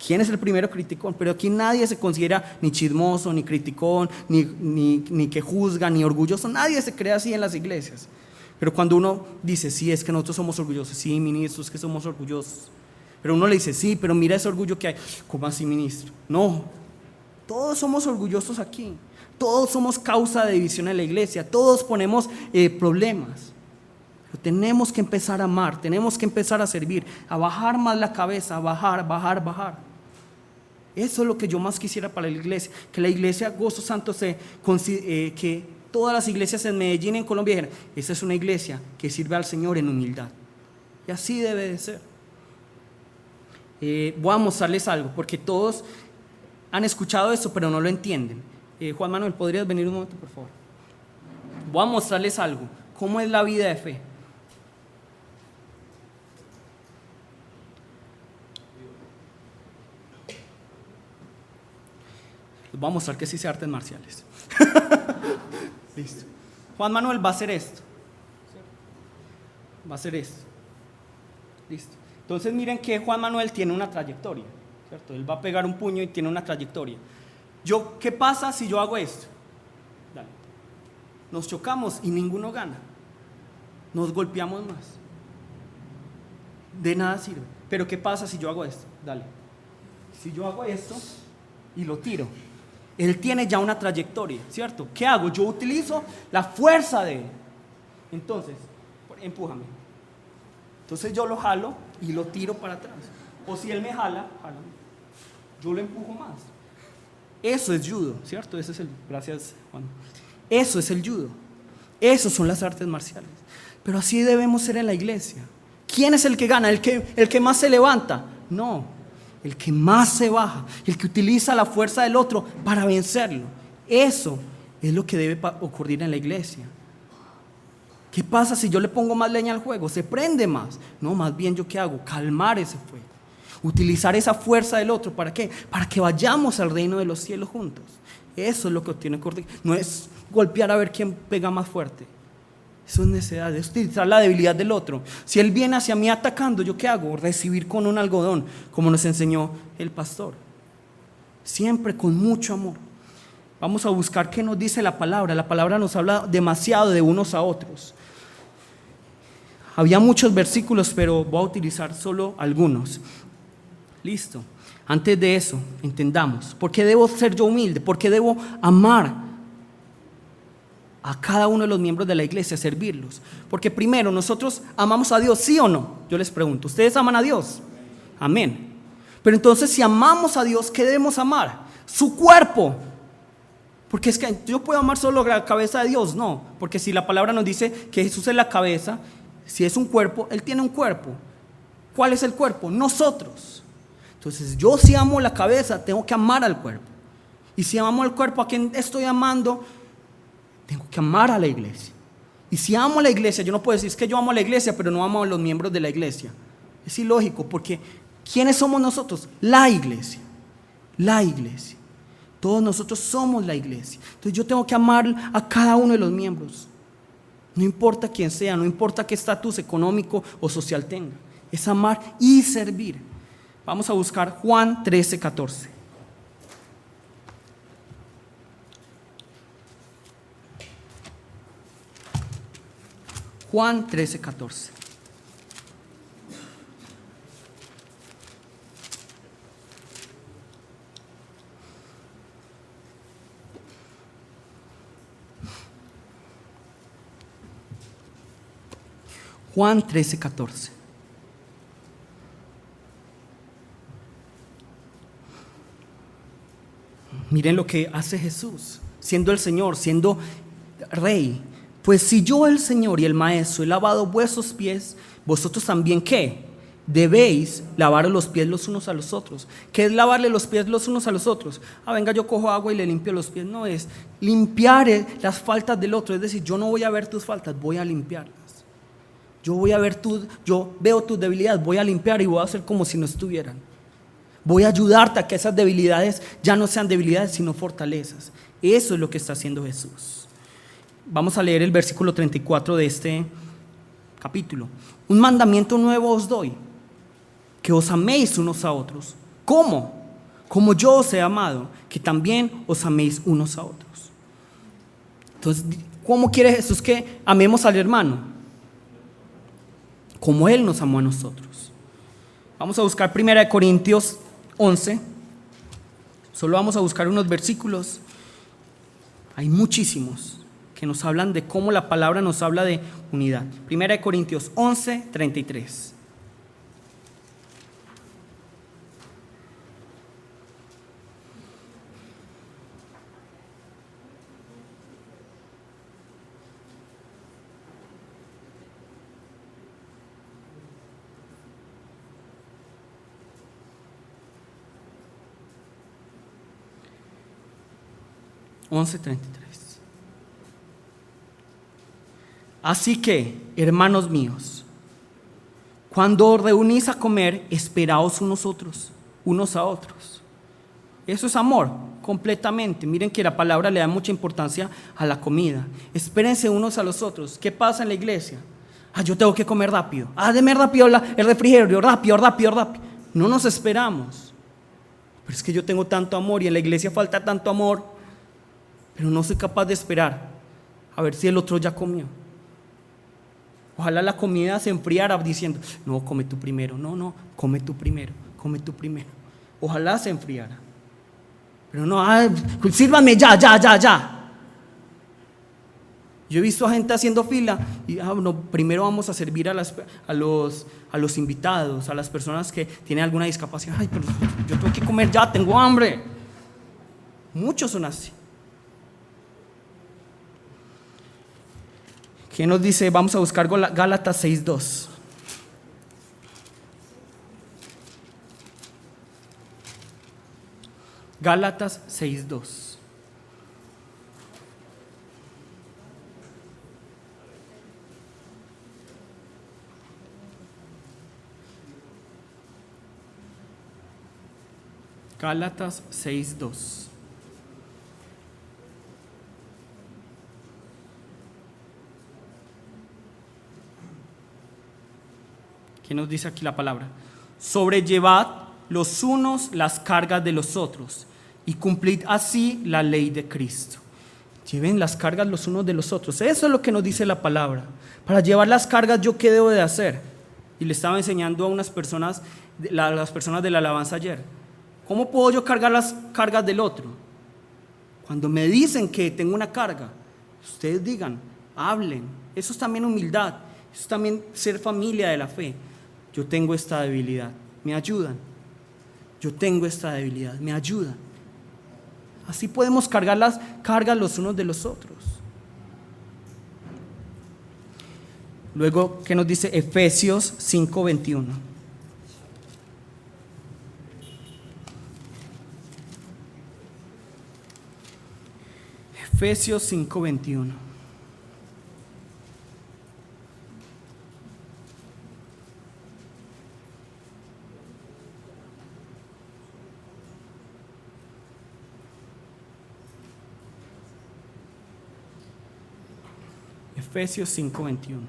[SPEAKER 1] ¿Quién es el primero criticón? Pero aquí nadie se considera ni chismoso, ni criticón, ni que juzga, ni orgulloso. Nadie se cree así en las iglesias. Pero cuando uno dice, sí, es que nosotros somos orgullosos, sí, ministro, es que somos orgullosos. Pero uno le dice, sí, pero mira ese orgullo que hay. ¿Cómo así, ministro? No, todos somos orgullosos aquí. Todos somos causa de división en la iglesia. Todos ponemos problemas. Pero tenemos que empezar a amar, tenemos que empezar a servir, a bajar más la cabeza, a bajar. Eso es lo que yo más quisiera para la iglesia, que la iglesia Gozo Santo que todas las iglesias en Medellín y en Colombia dijeran, esa es una iglesia que sirve al Señor en humildad. Y así debe de ser. Voy a mostrarles algo, porque todos han escuchado esto, pero no lo entienden. Juan Manuel, ¿podrías venir un momento, por favor? Voy a mostrarles algo. ¿Cómo es la vida de fe? Les voy a mostrar que sí sé artes marciales. Listo. Juan Manuel va a hacer esto. Va a hacer esto. Listo. Entonces miren que Juan Manuel tiene una trayectoria, ¿cierto? Él va a pegar un puño y tiene una trayectoria. ¿Qué pasa si yo hago esto? Dale. Nos chocamos y ninguno gana. Nos golpeamos más. De nada sirve. Pero ¿qué pasa si yo hago esto? Dale. Si yo hago esto y lo tiro, él tiene ya una trayectoria, ¿cierto? ¿Qué hago? Yo utilizo la fuerza de él. Entonces, empújame. Entonces yo lo jalo y lo tiro para atrás. O si él me jala, yo lo empujo más. Eso es judo, ¿cierto? Gracias, Juan. Eso es el judo. Eso son las artes marciales. Pero así debemos ser en la iglesia. ¿Quién es el que gana? ¿El que más se levanta? No, el que más se baja, el que utiliza la fuerza del otro para vencerlo. Eso es lo que debe ocurrir en la iglesia. ¿Qué pasa si yo le pongo más leña al fuego? ¿Se prende más? No, más bien yo ¿qué hago? Calmar ese fuego. Utilizar esa fuerza del otro. ¿Para qué? Para que vayamos al reino de los cielos juntos. Eso es lo que tiene que ocurrir. No es golpear a ver quién pega más fuerte. Eso es necesidad, es utilizar la debilidad del otro. Si él viene hacia mí atacando, ¿yo qué hago? Recibir con un algodón, como nos enseñó el pastor. Siempre con mucho amor. Vamos a buscar qué nos dice la palabra. La palabra nos habla demasiado de unos a otros. Había muchos versículos, pero voy a utilizar solo algunos. Listo. Antes de eso, entendamos, ¿por qué debo ser yo humilde? ¿Por qué debo amar a cada uno de los miembros de la iglesia, servirlos? Porque primero, nosotros amamos a Dios, ¿sí o no? Yo les pregunto, ¿ustedes aman a Dios? Amén. Pero entonces, si amamos a Dios, ¿qué debemos amar? Su cuerpo. Porque es que yo puedo amar solo la cabeza de Dios, no. Porque si la palabra nos dice que Jesús es la cabeza, si es un cuerpo, Él tiene un cuerpo. ¿Cuál es el cuerpo? Nosotros. Entonces yo si amo la cabeza, tengo que amar al cuerpo. Y si amo al cuerpo, ¿a quién estoy amando? Tengo que amar a la iglesia. Y si amo a la iglesia, yo no puedo decir, es que yo amo a la iglesia, pero no amo a los miembros de la iglesia. Es ilógico, porque ¿quiénes somos nosotros? La iglesia. La iglesia. Todos nosotros somos la iglesia. Entonces yo tengo que amar a cada uno de los miembros. No importa quién sea, no importa qué estatus económico o social tenga. Es amar y servir. Vamos a buscar Juan 13:14. Juan 13:14. Juan 13:14. Miren lo que hace Jesús, siendo el Señor, siendo Rey. Pues si yo, el Señor y el Maestro, he lavado vuestros pies, vosotros también, ¿qué? Debéis lavar los pies los unos a los otros. ¿Qué es lavarle los pies los unos a los otros? Venga, yo cojo agua y le limpio los pies. No, es limpiar las faltas del otro. Es decir, yo no voy a ver tus faltas, voy a limpiarlas. yo veo tus debilidades, voy a limpiar y voy a hacer como si no estuvieran. Voy a ayudarte a que esas debilidades ya no sean debilidades, sino fortalezas. Eso es lo que está haciendo Jesús. Vamos a leer el versículo 34 de este capítulo. Un mandamiento nuevo os doy, que os améis unos a otros. ¿Cómo? Como yo os he amado, que también os améis unos a otros. Entonces, ¿cómo quiere Jesús que amemos al hermano? Como Él nos amó a nosotros. Vamos a buscar 1 Corintios 11. Solo vamos a buscar unos versículos. Hay muchísimos que nos hablan de cómo la palabra nos habla de unidad. 1 Corintios 11, 33. Así que, hermanos míos, cuando os reunís a comer, esperaos unos a otros. Eso es amor, completamente. Miren que la palabra le da mucha importancia a la comida. Espérense unos a los otros. ¿Qué pasa en la iglesia? Yo tengo que comer rápido. Deme rápido el refrigerio, rápido. No nos esperamos. Pero es que yo tengo tanto amor y en la iglesia falta tanto amor, pero no soy capaz de esperar a ver si el otro ya comió. Ojalá la comida se enfriara diciendo, no, come tú primero, come tú primero. Ojalá se enfriara. Pero no, sírvanme ya. Yo he visto a gente haciendo fila y primero vamos a servir a los invitados, a las personas que tienen alguna discapacidad. Pero yo tengo que comer ya, tengo hambre. Muchos son así. ¿Qué nos dice? Vamos a buscar Gálatas 6:2. Gálatas 6:2. Gálatas 6:2. ¿Qué nos dice aquí la palabra? Sobrellevad los unos las cargas de los otros y cumplid así la ley de Cristo. Lleven las cargas los unos de los otros. Eso es lo que nos dice la palabra. Para llevar las cargas, ¿yo qué debo de hacer? Y le estaba enseñando a unas personas, las personas de la alabanza ayer. ¿Cómo puedo yo cargar las cargas del otro? Cuando me dicen que tengo una carga, ustedes digan, hablen. Eso es también humildad. Eso es también ser familia de la fe. Yo tengo esta debilidad, me ayudan. Yo tengo esta debilidad, me ayudan. Así podemos cargar las cargas los unos de los otros. Luego, ¿qué nos dice Efesios 5:21? Efesios 5:21. Efesios 5:21.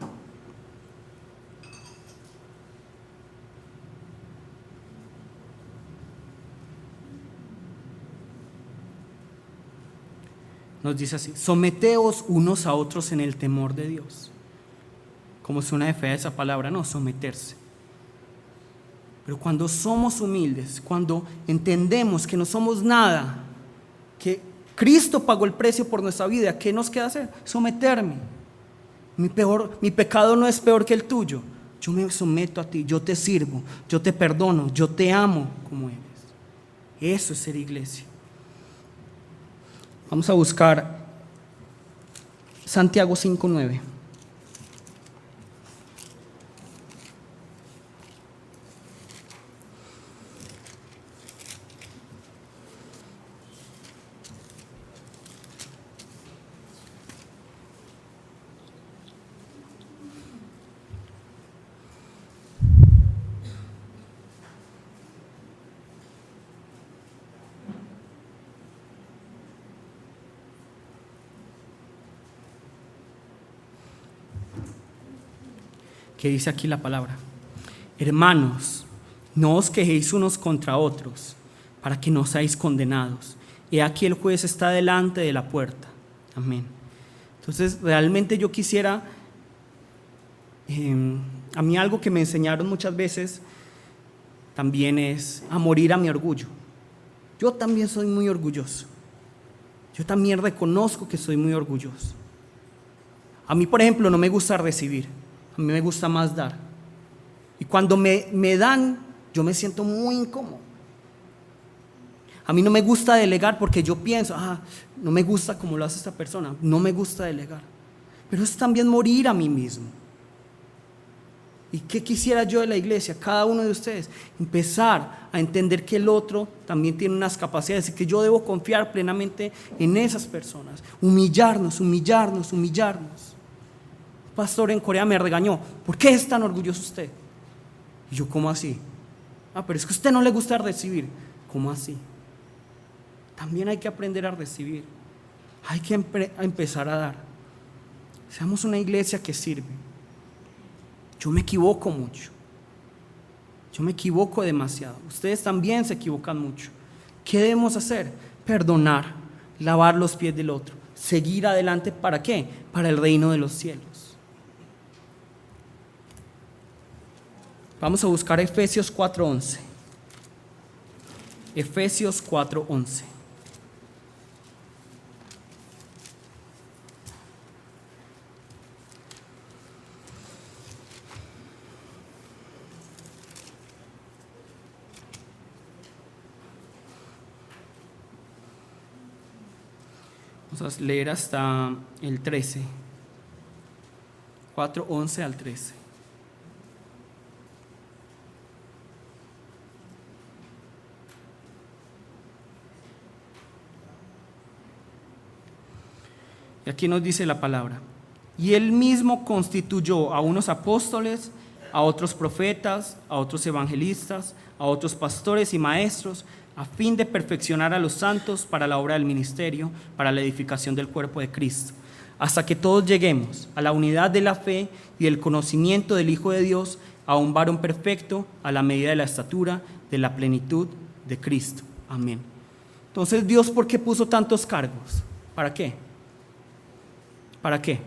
[SPEAKER 1] Nos dice así: someteos unos a otros en el temor de Dios. ¿Cómo suena de fea esa palabra? No, someterse. Pero cuando somos humildes, cuando entendemos que no somos nada, que Cristo pagó el precio por nuestra vida, ¿qué nos queda hacer? Someterme. Mi pecado no es peor que el tuyo. Yo me someto a ti, yo te sirvo, yo te perdono, yo te amo como eres. Eso es ser iglesia. Vamos a buscar Santiago 5:9. ¿Qué dice aquí la palabra? Hermanos, no os quejéis unos contra otros, para que no seáis condenados. He aquí el juez está delante de la puerta. Amén. Entonces, realmente yo quisiera, a mí algo que me enseñaron muchas veces también es a morir a mi orgullo. Yo también soy muy orgulloso. Yo también reconozco que soy muy orgulloso. A mí, por ejemplo, no me gusta recibir, a mí me gusta más dar. Y cuando me dan, yo me siento muy incómodo. A mí no me gusta delegar porque yo pienso, no me gusta como lo hace esta persona, no me gusta delegar. Pero es también morir a mí mismo. ¿Y qué quisiera yo de la iglesia? Cada uno de ustedes, empezar a entender que el otro también tiene unas capacidades y que yo debo confiar plenamente en esas personas. Humillarnos. Un pastor en Corea me regañó, ¿por qué es tan orgulloso usted? Y yo, ¿cómo así? Pero es que a usted no le gusta recibir. ¿Cómo así? También hay que aprender a recibir. Hay que empezar a dar. Seamos una iglesia que sirve. Yo me equivoco mucho. Yo me equivoco demasiado. Ustedes también se equivocan mucho. ¿Qué debemos hacer? Perdonar, lavar los pies del otro, seguir adelante. ¿Para qué? Para el reino de los cielos. Vamos a buscar Efesios 4:11. Efesios 4:11. Vamos a leer hasta el 13. 4:11 al 13. Y aquí nos dice la palabra: y él mismo constituyó a unos apóstoles, a otros profetas, a otros evangelistas, a otros pastores y maestros, a fin de perfeccionar a los santos para la obra del ministerio, para la edificación del cuerpo de Cristo, hasta que todos lleguemos a la unidad de la fe y el conocimiento del Hijo de Dios, a un varón perfecto, a la medida de la estatura de la plenitud de Cristo. Amén. Entonces, Dios, ¿por qué puso tantos cargos? ¿Para qué? ¿Para qué?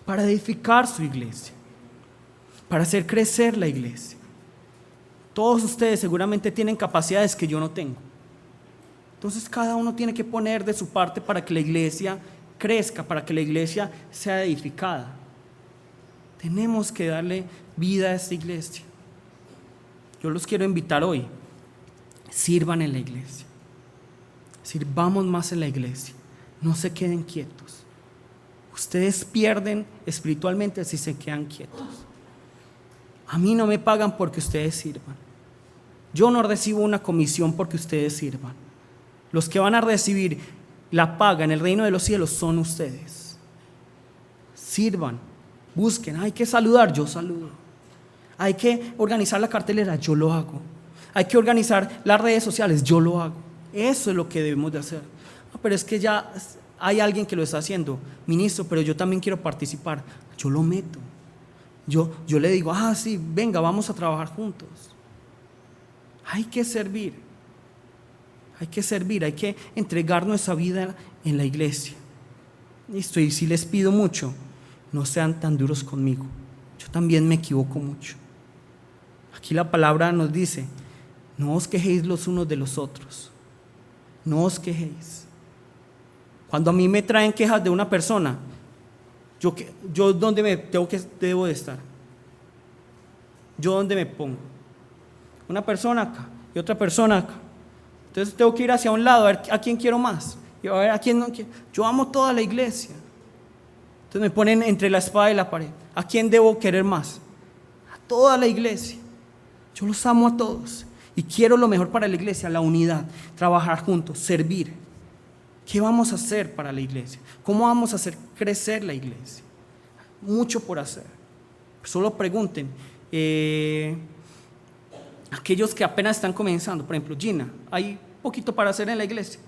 [SPEAKER 1] Para edificar su iglesia, para hacer crecer la iglesia. Todos ustedes seguramente tienen capacidades que yo no tengo. Entonces cada uno tiene que poner de su parte para que la iglesia crezca, para que la iglesia sea edificada. Tenemos que darle vida a esta iglesia. Yo los quiero invitar hoy. Sirvan en la iglesia. Sirvamos más en la iglesia. No se queden quietos. Ustedes pierden espiritualmente si se quedan quietos. A mí no me pagan porque ustedes sirvan. Yo no recibo una comisión porque ustedes sirvan. Los que van a recibir la paga en el reino de los cielos son ustedes. Sirvan, busquen. Hay que saludar, yo saludo. Hay que organizar la cartelera, yo lo hago. Hay que organizar las redes sociales, yo lo hago. Eso es lo que debemos de hacer. Pero es que ya hay alguien que lo está haciendo, ministro, pero yo también quiero participar. Yo lo meto. Yo le digo, sí, venga, vamos a trabajar juntos. Hay que servir, hay que entregar nuestra vida en la iglesia. Listo, y si les pido mucho, no sean tan duros conmigo. Yo también me equivoco mucho. Aquí la palabra nos dice, no os quejéis los unos de los otros. No os quejéis. Cuando a mí me traen quejas de una persona, yo ¿dónde debo de estar? ¿Yo dónde me pongo? Una persona acá y otra persona acá. Entonces tengo que ir hacia un lado a ver a quién quiero más y a ver a quién no quiero. Yo amo toda la iglesia. Entonces me ponen entre la espada y la pared. ¿A quién debo querer más? A toda la iglesia. Yo los amo a todos y quiero lo mejor para la iglesia, la unidad, trabajar juntos, servir. ¿Qué vamos a hacer para la iglesia? ¿Cómo vamos a hacer crecer la iglesia? Mucho por hacer. Solo pregunten. Aquellos que apenas están comenzando, por ejemplo, Gina, hay poquito para hacer en la iglesia.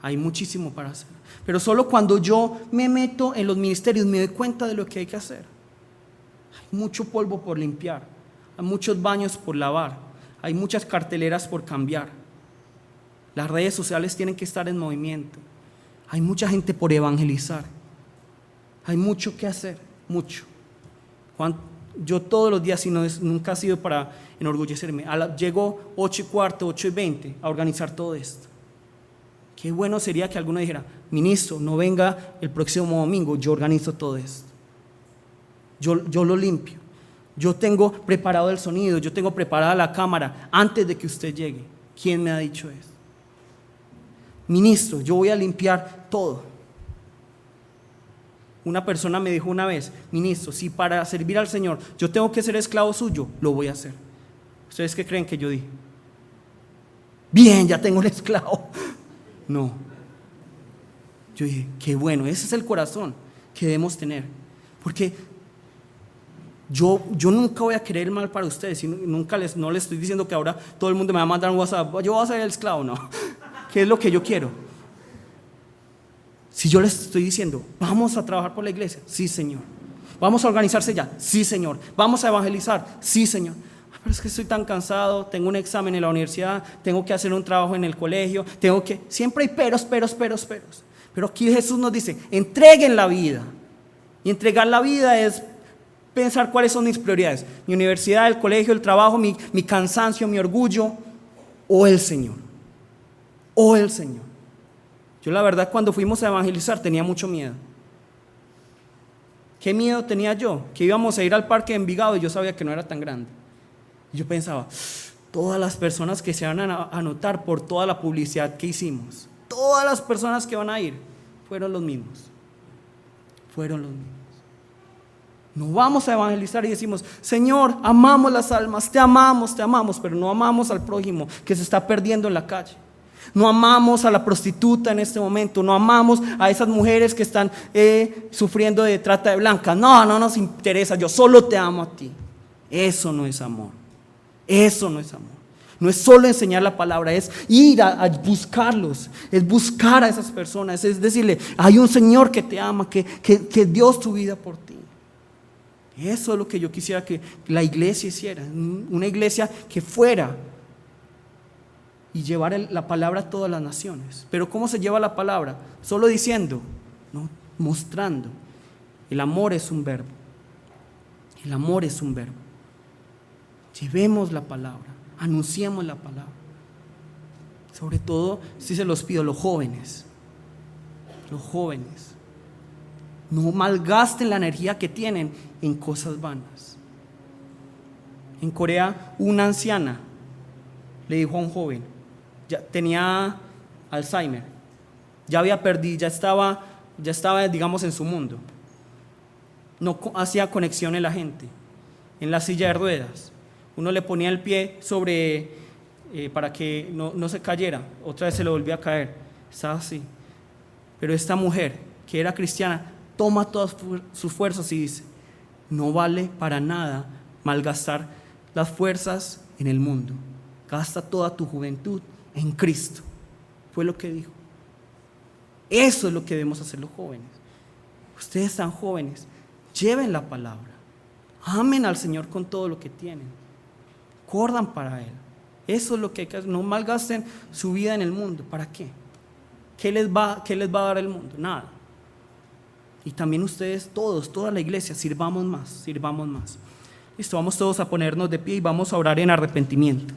[SPEAKER 1] Hay muchísimo para hacer. Pero solo cuando yo me meto en los ministerios me doy cuenta de lo que hay que hacer. Hay mucho polvo por limpiar, hay muchos baños por lavar, hay muchas carteleras por cambiar. Las redes sociales tienen que estar en movimiento. Hay mucha gente por evangelizar. Hay mucho que hacer, mucho. Yo todos los días, nunca ha sido para enorgullecerme, llego 8:15, 8:20 a organizar todo esto. Qué bueno sería que alguno dijera: ministro, no venga el próximo domingo, yo organizo todo esto. Yo lo limpio. Yo tengo preparado el sonido, yo tengo preparada la cámara antes de que usted llegue. ¿Quién me ha dicho eso? Ministro, yo voy a limpiar todo. Una persona me dijo una vez: ministro, si para servir al Señor yo tengo que ser esclavo suyo, lo voy a hacer. ¿Ustedes qué creen que yo dije? Bien, ya tengo el esclavo. No. Yo dije: qué bueno, ese es el corazón que debemos tener. Porque yo nunca voy a querer el mal para ustedes, y no les estoy diciendo que ahora todo el mundo me va a mandar un WhatsApp: yo voy a ser el esclavo. No. ¿Qué es lo que yo quiero? Si yo les estoy diciendo: vamos a trabajar por la iglesia, sí, Señor. Vamos a organizarse ya, sí, Señor. Vamos a evangelizar, sí, Señor. Pero es que estoy tan cansado, tengo un examen en la universidad, tengo que hacer un trabajo en el colegio, siempre hay peros. Pero aquí Jesús nos dice: entreguen la vida. Y entregar la vida es pensar cuáles son mis prioridades: mi universidad, el colegio, el trabajo, mi cansancio, mi orgullo, o el Señor. O el Señor. Yo la verdad, cuando fuimos a evangelizar, tenía mucho miedo. ¿Qué miedo tenía yo? Que íbamos a ir al parque de Envigado y yo sabía que no era tan grande. Y yo pensaba: todas las personas que se van a anotar por toda la publicidad que hicimos, todas las personas que van a ir, fueron los mismos. No vamos a evangelizar y decimos: Señor, amamos las almas, te amamos, pero no amamos al prójimo que se está perdiendo en la calle. No amamos a la prostituta en este momento, no amamos a esas mujeres que están sufriendo de trata de blancas. No nos interesa, yo solo te amo a ti. Eso no es amor. No es solo enseñar la palabra, es ir a buscarlos, es buscar a esas personas, es decirle: hay un Señor que te ama, que dio su vida por ti. Eso es lo que yo quisiera que la iglesia hiciera, una iglesia que fuera y llevar la palabra a todas las naciones. Pero ¿cómo se lleva la palabra? Solo diciendo, no, mostrando. El amor es un verbo. Llevemos la palabra, anunciemos la palabra. Sobre todo, si se los pido, los jóvenes, no malgasten la energía que tienen en cosas vanas. En Corea, una anciana le dijo a un joven: ya tenía Alzheimer, ya había perdido, ya estaba digamos en su mundo, no hacía conexión en la gente, en la silla de ruedas. Uno le ponía el pie sobre para que no se cayera, otra vez se le volvía a caer, estaba así. Pero esta mujer, que era cristiana, toma todas sus fuerzas y dice: no vale para nada malgastar las fuerzas en el mundo, gasta toda tu juventud en Cristo. Fue lo que dijo. Eso es lo que debemos hacer los jóvenes. Ustedes están jóvenes, lleven la palabra, amen al Señor con todo lo que tienen, corran para Él. Eso es lo que hay que hacer. No malgasten su vida en el mundo. ¿Para qué? ¿Qué les va a dar el mundo? Nada. Y también ustedes toda la iglesia, sirvamos más. Listo, vamos todos a ponernos de pie y vamos a orar en arrepentimiento.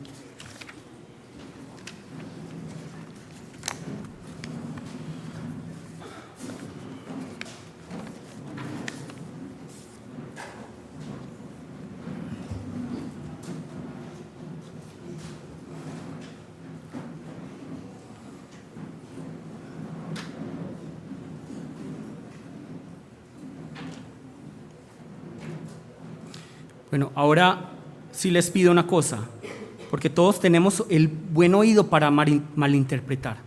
[SPEAKER 1] Bueno, ahora sí les pido una cosa, porque todos tenemos el buen oído para malinterpretar.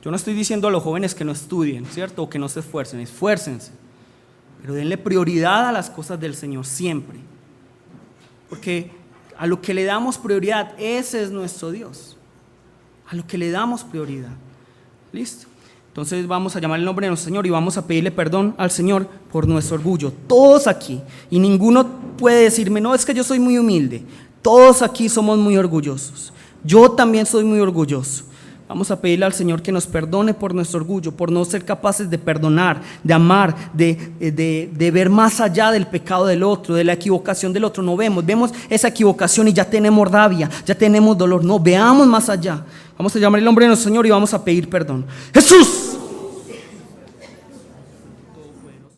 [SPEAKER 1] Yo no estoy diciendo a los jóvenes que no estudien, ¿cierto? O que no se esfuercen, esfuércense, pero denle prioridad a las cosas del Señor siempre, porque a lo que le damos prioridad, ese es nuestro Dios, a lo que le damos prioridad. ¿Listo? Entonces vamos a llamar el nombre de nuestro Señor y vamos a pedirle perdón al Señor por nuestro orgullo. Todos aquí. Y ninguno puede decirme, no, es que yo soy muy humilde. Todos aquí somos muy orgullosos. Yo también soy muy orgulloso. Vamos a pedirle al Señor que nos perdone por nuestro orgullo, por no ser capaces de perdonar, de amar, de ver más allá del pecado del otro, de la equivocación del otro. No vemos esa equivocación y ya tenemos rabia, ya tenemos dolor. No, veamos más allá. Vamos a llamar el nombre de nuestro Señor y vamos a pedir perdón. Jesús,